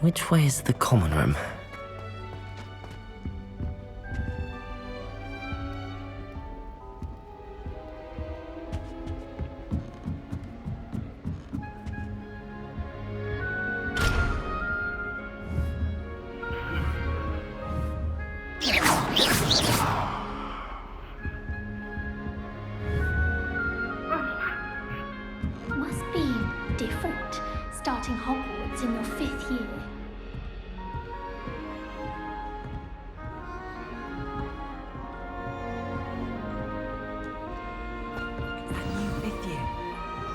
Which way is the common room? Must be different, starting Hogwarts in your 5th year.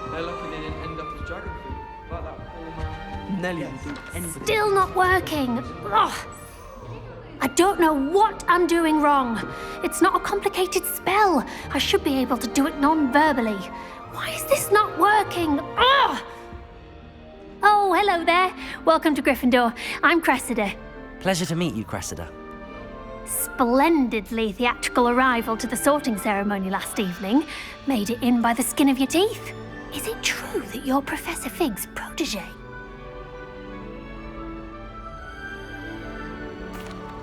They're lucky they didn't end up as dragon fruit, like that poor man. Nelly will do anything. Still not working. Ugh. I don't know what I'm doing wrong. It's not a complicated spell. I should be able to do it non-verbally. Why is this not working? Ugh. Oh, hello there. Welcome to Gryffindor. I'm Cressida. Pleasure to meet you, Cressida. Splendidly theatrical arrival to the sorting ceremony last evening. Made it in by the skin of your teeth. Is it true that you're Professor Fig's protege?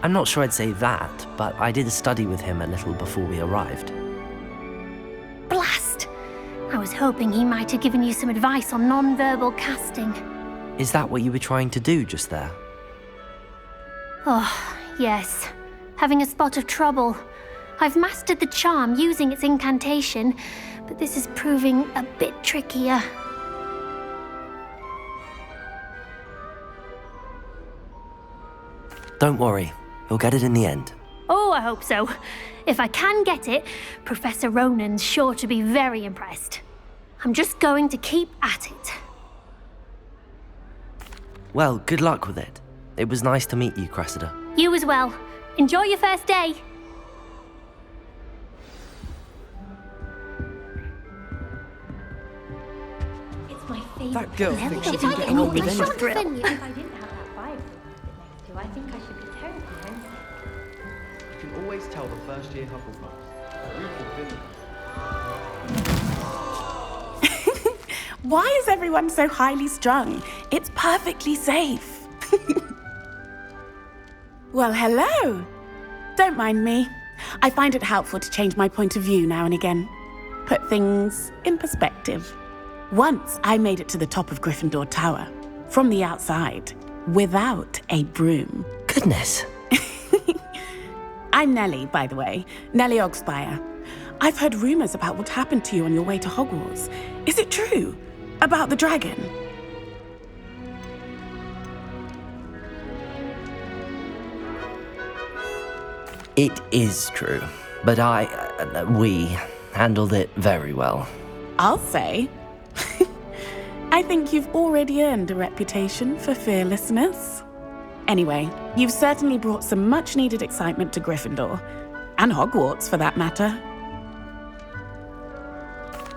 I'm not sure I'd say that, but I did study with him a little before we arrived. Blast! I was hoping he might have given you some advice on non-verbal casting. Is that what you were trying to do just there? Oh, yes. Having a spot of trouble. I've mastered the charm using its incantation, but this is proving a bit trickier. Don't worry, you'll get it in the end. Oh, I hope so. If I can get it, Professor Ronan's sure to be very impressed. I'm just going to keep at it. Well, good luck with it. It was nice to meet you, Cressida. You as well. Enjoy your first day. It's my favorite. That girl Never thinks she got can get anything on with short anything. drill. If I didn't have that Bible next to, I think I should be terrified. You can always tell the first year Hufflepuffs. Ruth and Billy. Why is everyone so highly strung? It's perfectly safe. Well, hello. Don't mind me. I find it helpful to change my point of view now and again. Put things in perspective. Once I made it to the top of Gryffindor Tower, from the outside, without a broom. Goodness. I'm Nellie, by the way. Nellie Ogspire. I've heard rumors about what happened to you on your way to Hogwarts. Is it true? About the dragon? It is true, but we handled it very well. I'll say. I think you've already earned a reputation for fearlessness. Anyway, you've certainly brought some much-needed excitement to Gryffindor. And Hogwarts, for that matter.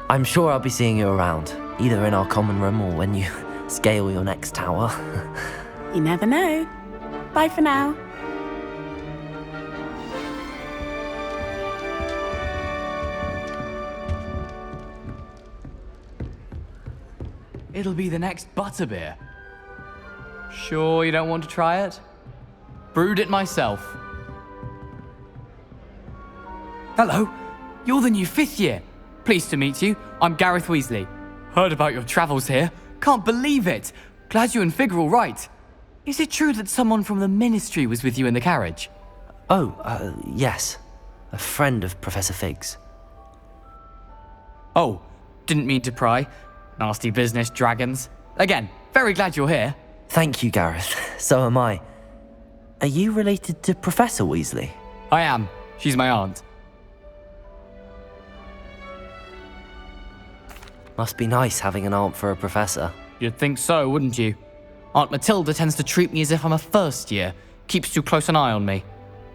I'm sure I'll be seeing you around, either in our common room or when you scale your next tower. You never know. Bye for now. It'll be the next butterbeer. Sure you don't want to try it? Brewed it myself. Hello, you're the new 5th year. Pleased to meet you. I'm Gareth Weasley. Heard about your travels here. Can't believe it. Glad you and Fig are all right. Is it true that someone from the Ministry was with you in the carriage? Yes. A friend of Professor Fig's. Oh, didn't mean to pry. Nasty business, dragons. Again, very glad you're here. Thank you, Gareth. So am I. Are you related to Professor Weasley? I am. She's my aunt. Must be nice having an aunt for a professor. You'd think so, wouldn't you? Aunt Matilda tends to treat me as if I'm a first year. Keeps too close an eye on me.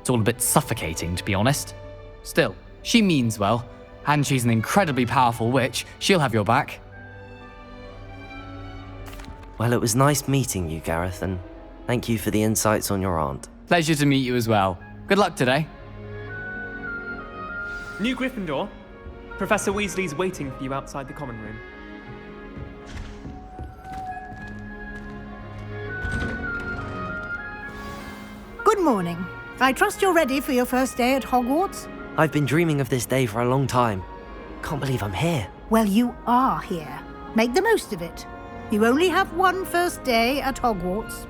It's all a bit suffocating, to be honest. Still, she means well. And she's an incredibly powerful witch. She'll have your back. Well, it was nice meeting you, Gareth, and thank you for the insights on your aunt. Pleasure to meet you as well. Good luck today. New Gryffindor. Professor Weasley's waiting for you outside the common room. Good morning. I trust you're ready for your first day at Hogwarts? I've been dreaming of this day for a long time. Can't believe I'm here. Well, you are here. Make the most of it. You only have one first day at Hogwarts.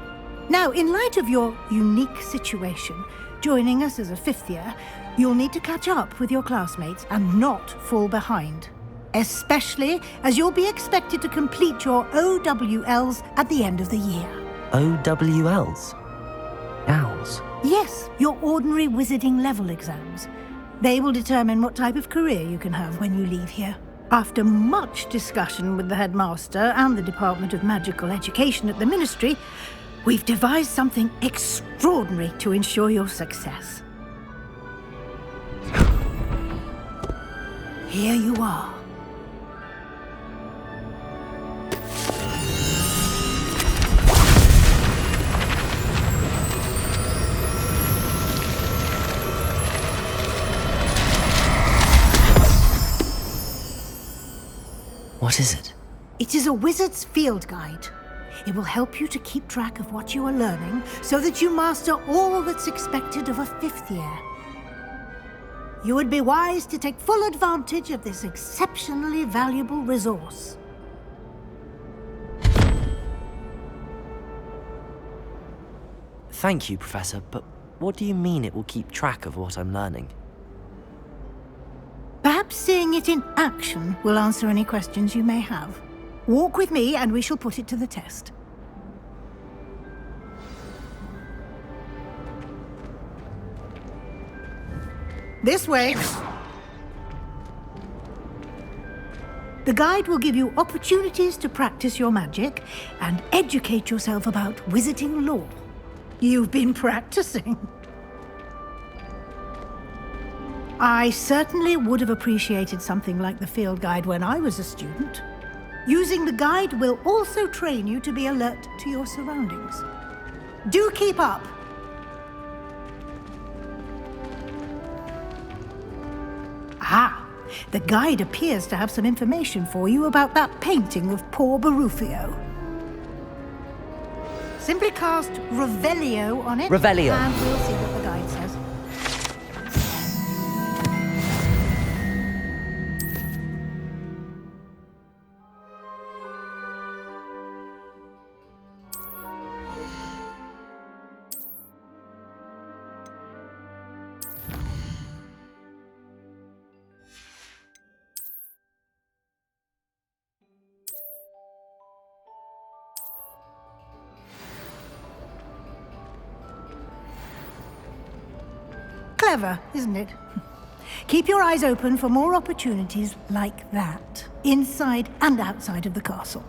Now, in light of your unique situation, joining us as a fifth year, you'll need to catch up with your classmates and not fall behind. Especially as you'll be expected to complete your OWLs at the end of the year. OWLs? Owls? Yes, your ordinary wizarding level exams. They will determine what type of career you can have when you leave here. After much discussion with the headmaster and the Department of Magical Education at the Ministry, we've devised something extraordinary to ensure your success. Here you are. What is it? It is a wizard's field guide. It will help you to keep track of what you are learning so that you master all that's expected of a fifth year. You would be wise to take full advantage of this exceptionally valuable resource. Thank you, Professor, but what do you mean it will keep track of what I'm learning? Perhaps seeing it in action will answer any questions you may have. Walk with me and we shall put it to the test. This way. The guide will give you opportunities to practice your magic and educate yourself about wizarding lore. You've been practicing. I certainly would have appreciated something like the field guide when I was a student. Using the guide will also train you to be alert to your surroundings. Do keep up! Ah, the guide appears to have some information for you about that painting of poor Barufio. Simply cast Revelio on it. Revelio. And we'll see what the guide says. Clever, isn't it? Keep your eyes open for more opportunities like that, inside and outside of the castle.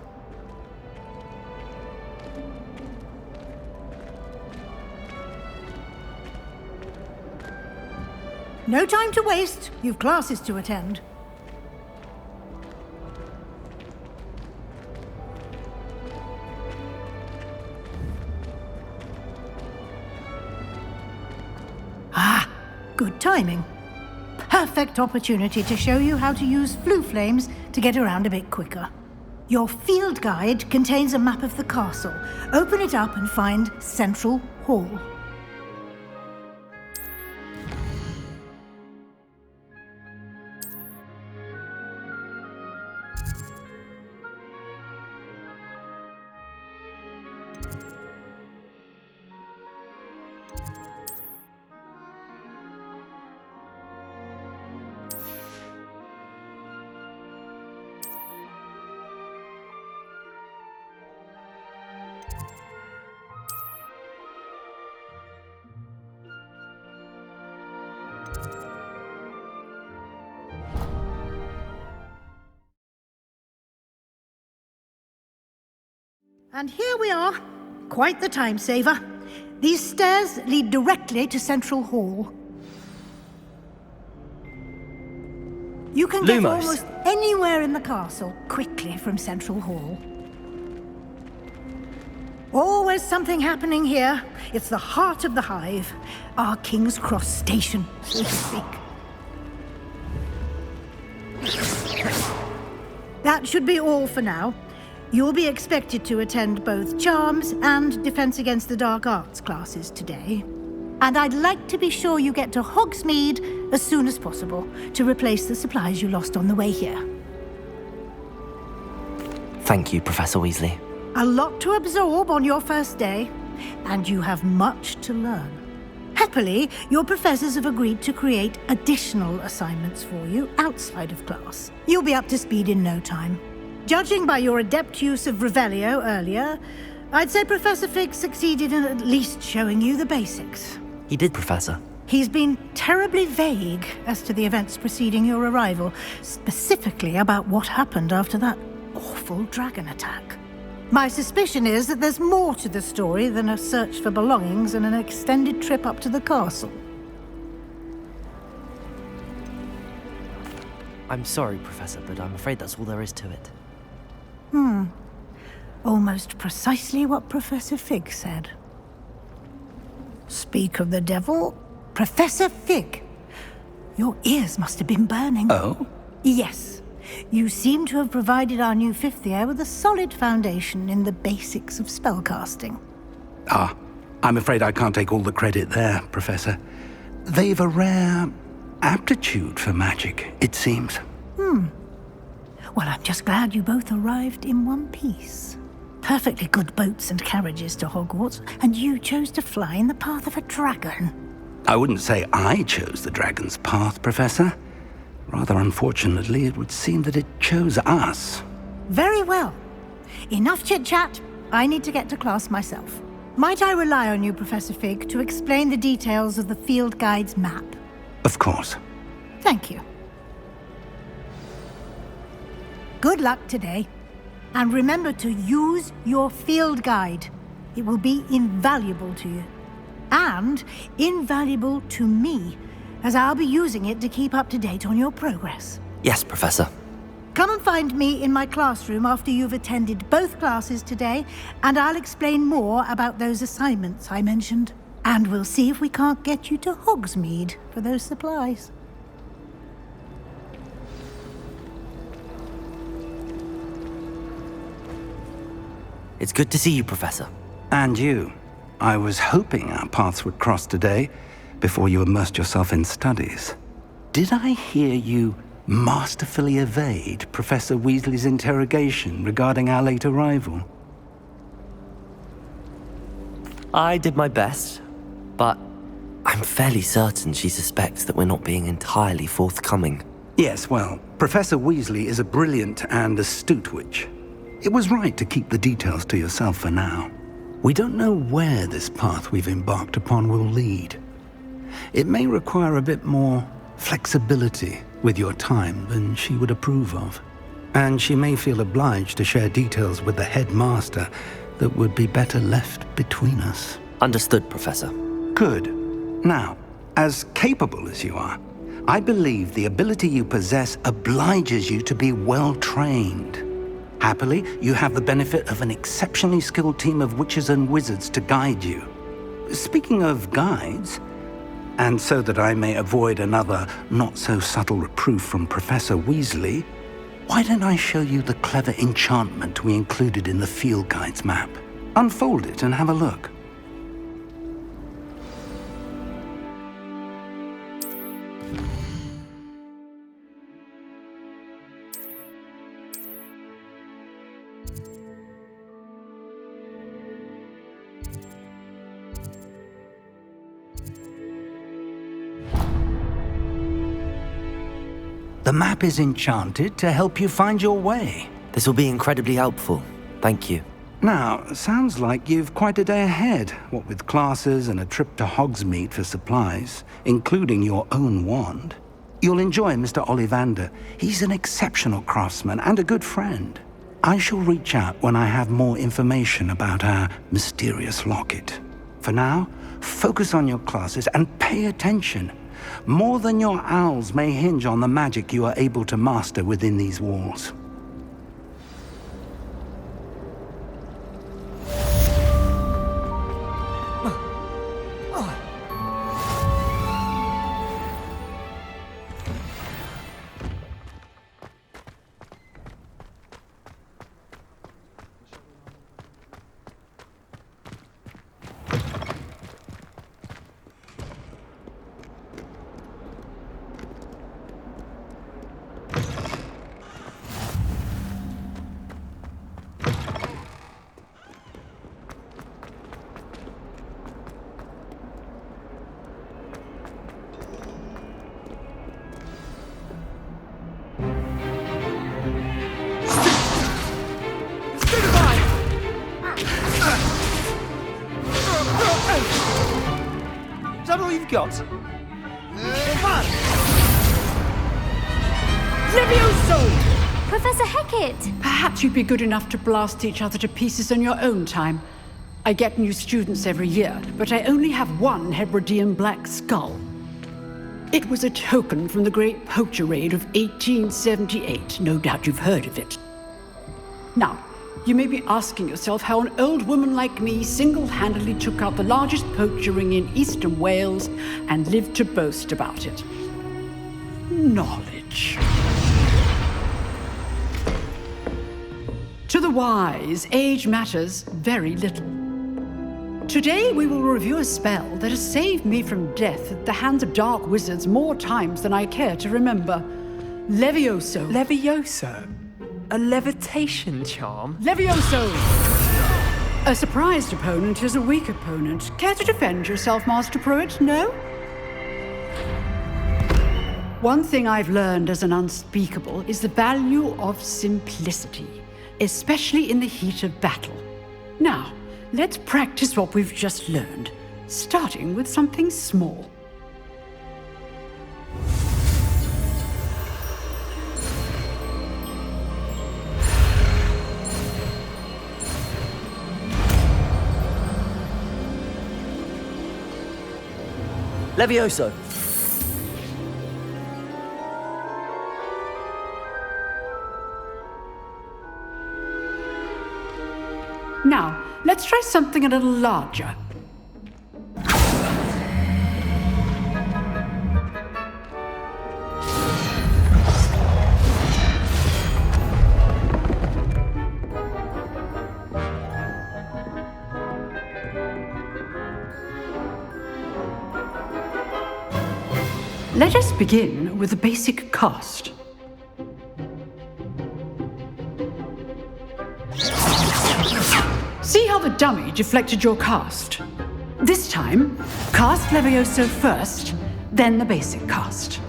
No time to waste. You've classes to attend. Good timing. Perfect opportunity to show you how to use flue flames to get around a bit quicker. Your field guide contains a map of the castle. Open it up and find Central Hall. And here we are. Quite the time saver. These stairs lead directly to Central Hall. You can get Lumos. almost anywhere in the castle quickly from Central Hall. Always something happening here. It's the heart of the Hive, our King's Cross station, so to speak. That should be all for now. You'll be expected to attend both Charms and Defense Against the Dark Arts classes today. And I'd like to be sure you get to Hogsmeade as soon as possible to replace the supplies you lost on the way here. Thank you, Professor Weasley. A lot to absorb on your first day, and you have much to learn. Happily, your professors have agreed to create additional assignments for you outside of class. You'll be up to speed in no time. Judging by your adept use of Revelio earlier, I'd say Professor Fig succeeded in at least showing you the basics. He did, Professor. He's been terribly vague as to the events preceding your arrival, specifically about what happened after that awful dragon attack. My suspicion is that there's more to the story than a search for belongings and an extended trip up to the castle. I'm sorry, Professor, but I'm afraid that's all there is to it. Almost precisely what Professor Fig said. Speak of the devil, Professor Fig. Your ears must have been burning. Oh? Yes. You seem to have provided our new fifth year with a solid foundation in the basics of spellcasting. Ah, I'm afraid I can't take all the credit there, Professor. They've a rare aptitude for magic, it seems. Well, I'm just glad you both arrived in one piece. Perfectly good boats and carriages to Hogwarts, and you chose to fly in the path of a dragon. I wouldn't say I chose the dragon's path, Professor. Rather unfortunately, it would seem that it chose us. Very well. Enough chit-chat. I need to get to class myself. Might I rely on you, Professor Fig, to explain the details of the field guide's map? Of course. Thank you. Good luck today. And remember to use your field guide. It will be invaluable to you. And invaluable to me, as I'll be using it to keep up to date on your progress. Yes, Professor. Come and find me in my classroom after you've attended both classes today, and I'll explain more about those assignments I mentioned. And we'll see if we can't get you to Hogsmeade for those supplies. It's good to see you, Professor. And you. I was hoping our paths would cross today, before you immersed yourself in studies. Did I hear you masterfully evade Professor Weasley's interrogation regarding our late arrival? I did my best, but I'm fairly certain she suspects that we're not being entirely forthcoming. Yes, well, Professor Weasley is a brilliant and astute witch. It was right to keep the details to yourself for now. We don't know where this path we've embarked upon will lead. It may require a bit more flexibility with your time than she would approve of. And she may feel obliged to share details with the headmaster that would be better left between us. Understood, Professor. Good. Now, as capable as you are, I believe the ability you possess obliges you to be well trained. Happily, you have the benefit of an exceptionally skilled team of witches and wizards to guide you. Speaking of guides, and so that I may avoid another not-so-subtle reproof from Professor Weasley, why don't I show you the clever enchantment we included in the field guide's map? Unfold it and have a look. The map is enchanted to help you find your way. This will be incredibly helpful. Thank you. Now, sounds like you've quite a day ahead, what with classes and a trip to Hogsmeade for supplies, including your own wand. You'll enjoy Mr. Ollivander. He's an exceptional craftsman and a good friend. I shall reach out when I have more information about our mysterious locket. For now, focus on your classes and pay attention. More than your owls may hinge on the magic you are able to master within these walls. got? Levioso! Professor Hecat! Perhaps you'd be good enough to blast each other to pieces on your own time. I get new students every year, but I only have one Hebridean black skull. It was a token from the Great Poacher Raid of 1878. No doubt you've heard of it. Now, you may be asking yourself how an old woman like me single-handedly took out the largest poacher ring in eastern Wales and lived to boast about it. Knowledge. To the wise, age matters very little. Today we will review a spell that has saved me from death at the hands of dark wizards more times than I care to remember. Levioso. Levioso? A levitation charm? Levioso! A surprised opponent is a weak opponent. Care to defend yourself, Master Pruitt? No? One thing I've learned as an unspeakable is the value of simplicity, especially in the heat of battle. Now, let's practice what we've just learned, starting with something small. Levioso! Now, let's try something a little larger. Let us begin with the basic cast. See how the dummy deflected your cast? This time, cast Levioso first, then the basic cast.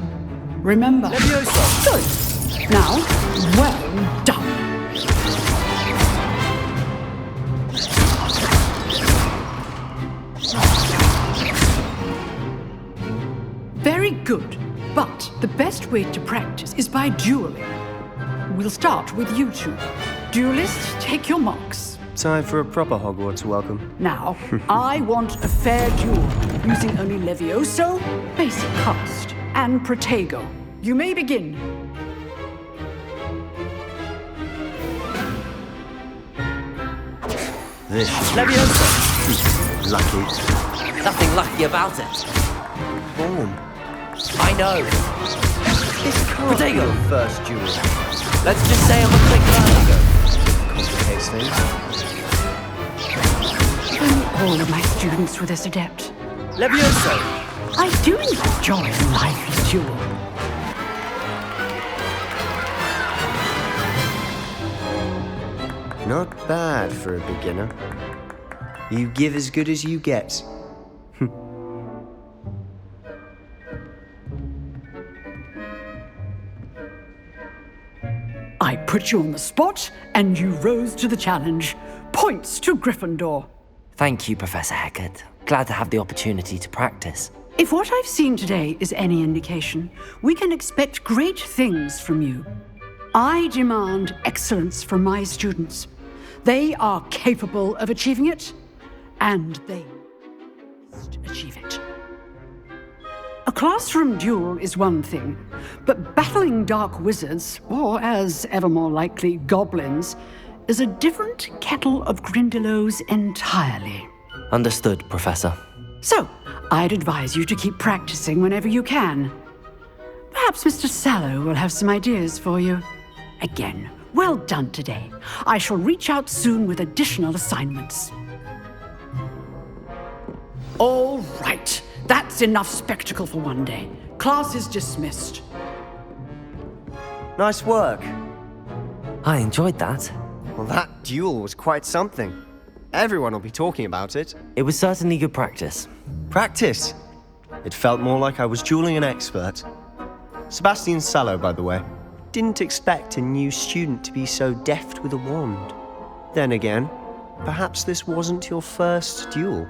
Remember. Levioso! Good. Now, well done. Very good, but the best way to practice is by dueling. We'll start with you two. Duelists, take your marks. Time for a proper Hogwarts welcome. Now, I want a fair duel, using only Levioso, basic cast, and Protego. You may begin. This Levioso! lucky. Nothing lucky about it. Boom. I know. This can't Protego. be your first duel. Let's just say I'm a quick learner. Complicates things. If only all of my students were this adept. Levioso! I do enjoy a lively duel. Not bad for a beginner. You give as good as you get. I put you on the spot, and you rose to the challenge. Points to Gryffindor. Thank you, Professor Hecat. Glad to have the opportunity to practice. If what I've seen today is any indication, we can expect great things from you. I demand excellence from my students. They are capable of achieving it, and they must achieve it. A classroom duel is one thing, but battling dark wizards, or as ever more likely, goblins, is a different kettle of Grindylows entirely. Understood, Professor. So, I'd advise you to keep practicing whenever you can. Perhaps Mr. Sallow will have some ideas for you. Again, well done today. I shall reach out soon with additional assignments. All right. That's enough spectacle for one day. Class is dismissed. Nice work. I enjoyed that. Well, that duel was quite something. Everyone will be talking about it. It was certainly good practice. Practice? It felt more like I was dueling an expert. Sebastian Sallow, by the way. Didn't expect a new student to be so deft with a wand. Then again, perhaps this wasn't your first duel.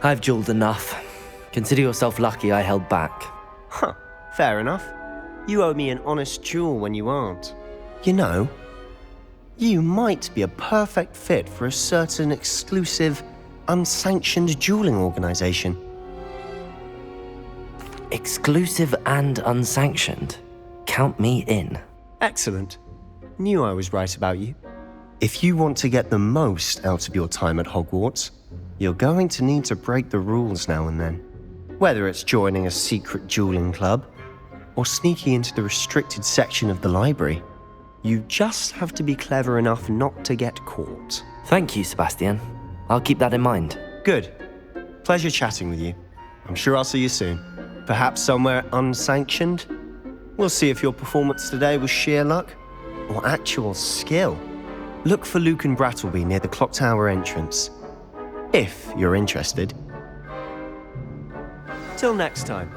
I've jeweled enough. Consider yourself lucky I held back. Huh, fair enough. You owe me an honest duel when you aren't. You know, you might be a perfect fit for a certain exclusive, unsanctioned dueling organization. Exclusive and unsanctioned. Count me in. Excellent. Knew I was right about you. If you want to get the most out of your time at Hogwarts, you're going to need to break the rules now and then. Whether it's joining a secret dueling club, or sneaking into the restricted section of the library, you just have to be clever enough not to get caught. Thank you, Sebastian. I'll keep that in mind. Good. Pleasure chatting with you. I'm sure I'll see you soon. Perhaps somewhere unsanctioned? We'll see if your performance today was sheer luck or actual skill. Look for Luke and Brattleby near the clock tower entrance, if you're interested. Till next time.